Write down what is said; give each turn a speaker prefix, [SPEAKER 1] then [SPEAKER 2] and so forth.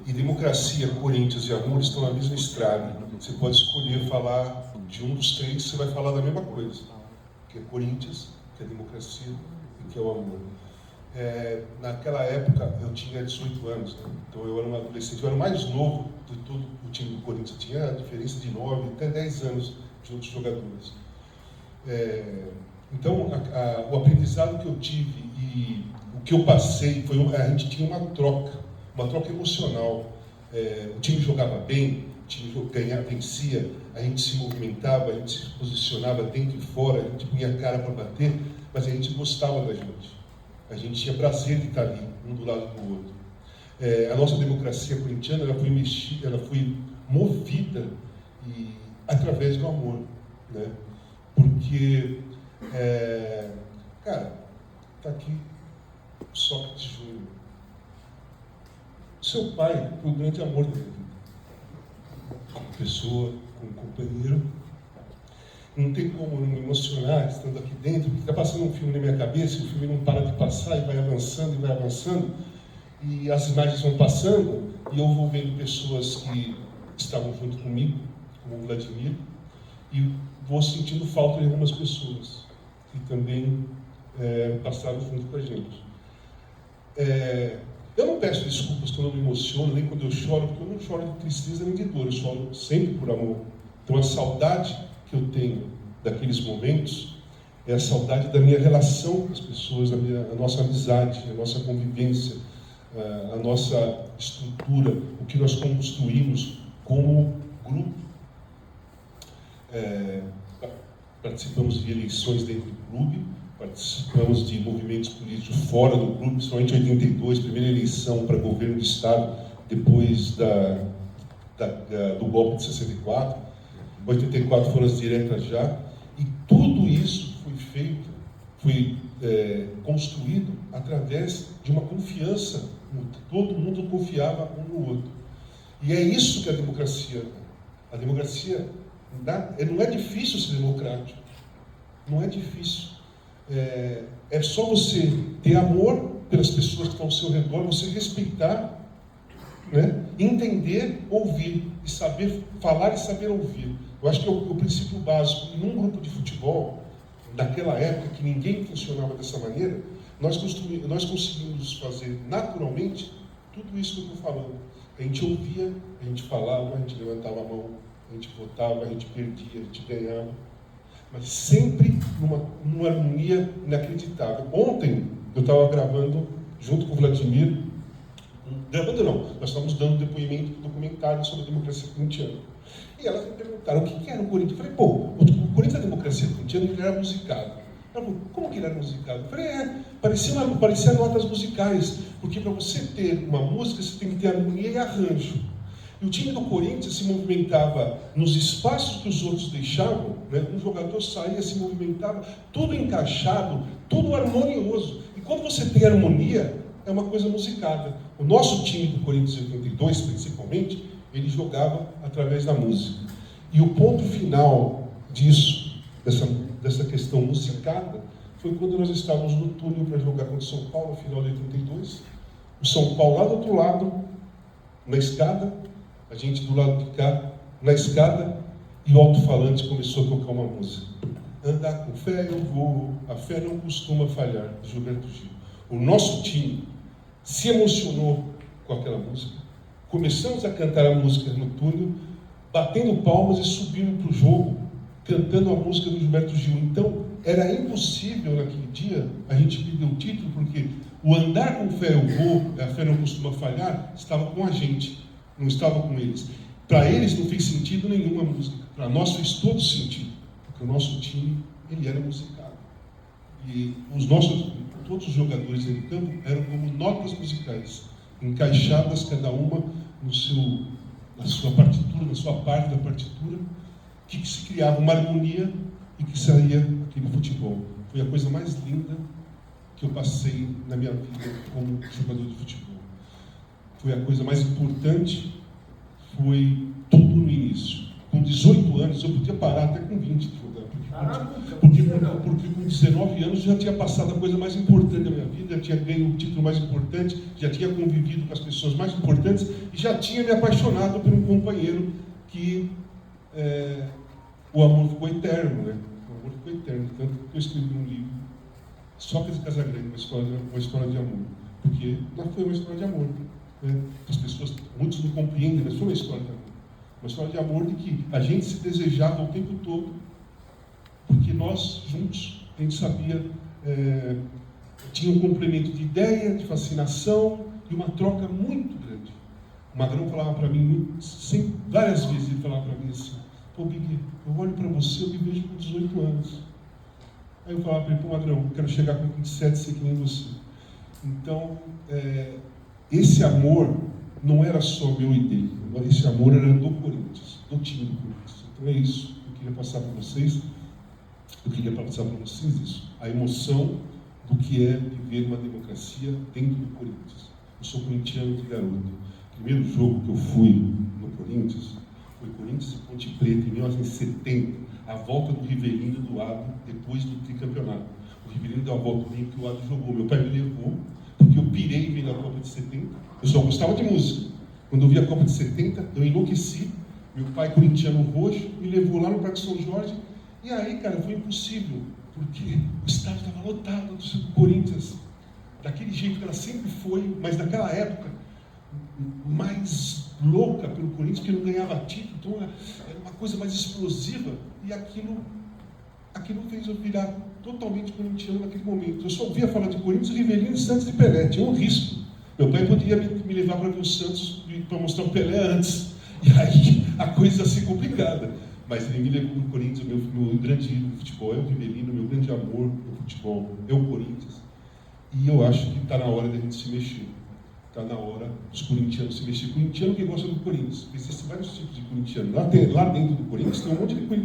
[SPEAKER 1] E democracia, Corinthians e amor estão na mesma estrada. Você pode escolher falar de um dos três, você vai falar da mesma coisa. Que é Corinthians, que é democracia e que é o amor. Naquela época, eu tinha 18 anos, né? Então eu era um adolescente, eu era o mais novo de todo o time do Corinthians. Tinha a diferença de 9 até 10 anos de outros jogadores. Então, o aprendizado que eu tive e o que eu passei, a gente tinha uma troca emocional. O time jogava bem, o time vencia, a gente se movimentava, a gente se posicionava dentro e fora, a gente punha a cara para bater, mas a gente gostava da gente. A gente tinha prazer de estar ali, um do lado do outro. A nossa democracia corintiana, ela foi movida através do amor, né? Porque, cara, está aqui Sócrates Júnior. Seu pai foi o grande amor da minha vida. Como pessoa, como companheiro. Não tem como não me emocionar estando aqui dentro, porque está passando um filme na minha cabeça, o filme não para de passar e vai avançando, e as imagens vão passando, e eu vou vendo pessoas que estavam junto comigo, como o Vladimir, e vou sentindo falta de algumas pessoas que também passaram junto com a gente. Eu não peço desculpas quando eu me emociono, nem quando eu choro, porque eu não choro de tristeza nem de dor, eu choro sempre por amor. Então a saudade que eu tenho daqueles momentos é a saudade da minha relação com as pessoas, a nossa amizade, a nossa convivência, a nossa estrutura, o que nós construímos como grupo. Participamos de eleições dentro do clube, participamos de movimentos políticos fora do clube, principalmente em 82, primeira eleição para governo do Estado, depois do golpe de 64. 84 foram as diretas já, e tudo isso foi construído através de uma confiança mútua. Todo mundo confiava um no outro. E é isso que a democracia não é difícil ser democrático, não é difícil. É só você ter amor pelas pessoas que estão ao seu redor, você respeitar, né? Entender, ouvir, e saber falar e saber ouvir. Eu acho que é o princípio básico. E num grupo de futebol, naquela época que ninguém funcionava dessa maneira, nós conseguimos fazer naturalmente tudo isso que eu estou falando. A gente ouvia, a gente falava, a gente levantava a mão, a gente votava, a gente perdia, a gente ganhava. Mas sempre numa harmonia inacreditável. Ontem eu estava gravando, junto com o Vladimir, nós estávamos dando depoimento documentário sobre a democracia corintiana. E elas me perguntaram o que era o Corinthians. Eu falei, o Corinthians da democracia corintiana, ele era musicado. Ela falou, como que ele era musicado? Eu falei, parecia notas musicais, porque para você ter uma música, você tem que ter harmonia e arranjo. E o time do Corinthians se movimentava nos espaços que os outros deixavam, né? Um jogador saía, se movimentava, tudo encaixado, tudo harmonioso. E quando você tem harmonia, é uma coisa musicada. O nosso time do Corinthians 82, principalmente, ele jogava através da música. E o ponto final disso, dessa questão musicada, foi quando nós estávamos no túnel para jogar contra o São Paulo, no final de 82. O São Paulo lá do outro lado, na escada, a gente do lado de cá, na escada, e o alto-falante começou a tocar uma música. Andar com fé eu vou, a fé não costuma falhar, de Gilberto Gil. O nosso time se emocionou com aquela música. Começamos a cantar a música no túnel, batendo palmas e subindo para o jogo, cantando a música do Gilberto Gil. Então, era impossível naquele dia a gente perder o título, porque o andar com fé eu vou, a fé não costuma falhar, estava com a gente, não estava com eles. Para eles não fez sentido nenhuma música, para nós fez todo sentido, porque o nosso time, ele era musicado. E todos os jogadores em campo eram como notas musicais, encaixadas cada uma na sua partitura, na sua parte da partitura, que se criava uma harmonia e que saía aquele futebol. Foi a coisa mais linda que eu passei na minha vida como jogador de futebol. Foi a coisa mais importante, foi tudo no início. Com 18 anos, eu podia parar até com 20 de jogar, porque Porque com 19 anos já tinha passado a coisa mais importante da minha vida, já tinha ganho o título mais importante, já tinha convivido com as pessoas mais importantes e já tinha me apaixonado por um companheiro que o amor ficou eterno, né? O amor ficou eterno, tanto que eu escrevi um livro, Sócrates e Casagrande, uma história de amor, porque não foi uma história de amor, né? As pessoas, muitos não compreendem, mas foi uma história de amor. Uma história de amor de que a gente se desejava o tempo todo, porque nós, juntos, a gente sabia, tinha um complemento de ideia, de fascinação e uma troca muito grande. O Magrão falava para mim, várias vezes ele falava para mim assim, pô, Big, eu olho para você, eu me vejo com 18 anos. Aí eu falava para ele, pô, Magrão, eu quero chegar com 27 ser que nem você. Então, esse amor não era só meu e dele, esse amor era do Corinthians, do time do Corinthians. Então é isso que eu queria passar para vocês. Eu queria passar para vocês isso, a emoção do que é viver uma democracia dentro do Corinthians. Eu sou corintiano de garoto. O primeiro jogo que eu fui no Corinthians foi Corinthians e Ponte Preta, em 1970, a volta do Rivelino do Ado, depois do tricampeonato. O Rivelino deu a volta comigo que o Ado jogou. Meu pai me levou, porque eu pirei vendo a Copa de 70. Eu só gostava de música. Quando eu vi a Copa de 70, eu enlouqueci. Meu pai, corintiano roxo, me levou lá no Parque São Jorge. E aí, cara, foi impossível, porque o estádio estava lotado do Corinthians, daquele jeito que ela sempre foi, mas naquela época, mais louca pelo Corinthians, porque não ganhava título, então era uma coisa mais explosiva, e aquilo fez eu virar totalmente corintiano naquele momento. Eu só ouvia falar de Corinthians, Rivelino, Santos e Pelé, tinha um risco. Meu pai poderia me levar para ver o Santos, para mostrar o Pelé antes, e aí a coisa ia ser complicada. Mas ele me levou no Corinthians, meu grande ídolo no futebol é o Rivelino, meu grande amor no futebol é o Corinthians. E eu acho que está na hora da gente se mexer. Está na hora dos corintianos se mexer. Corintiano que gosta do Corinthians. Existem vários tipos de corintiano. Lá dentro do Corinthians tem um monte de corintiano.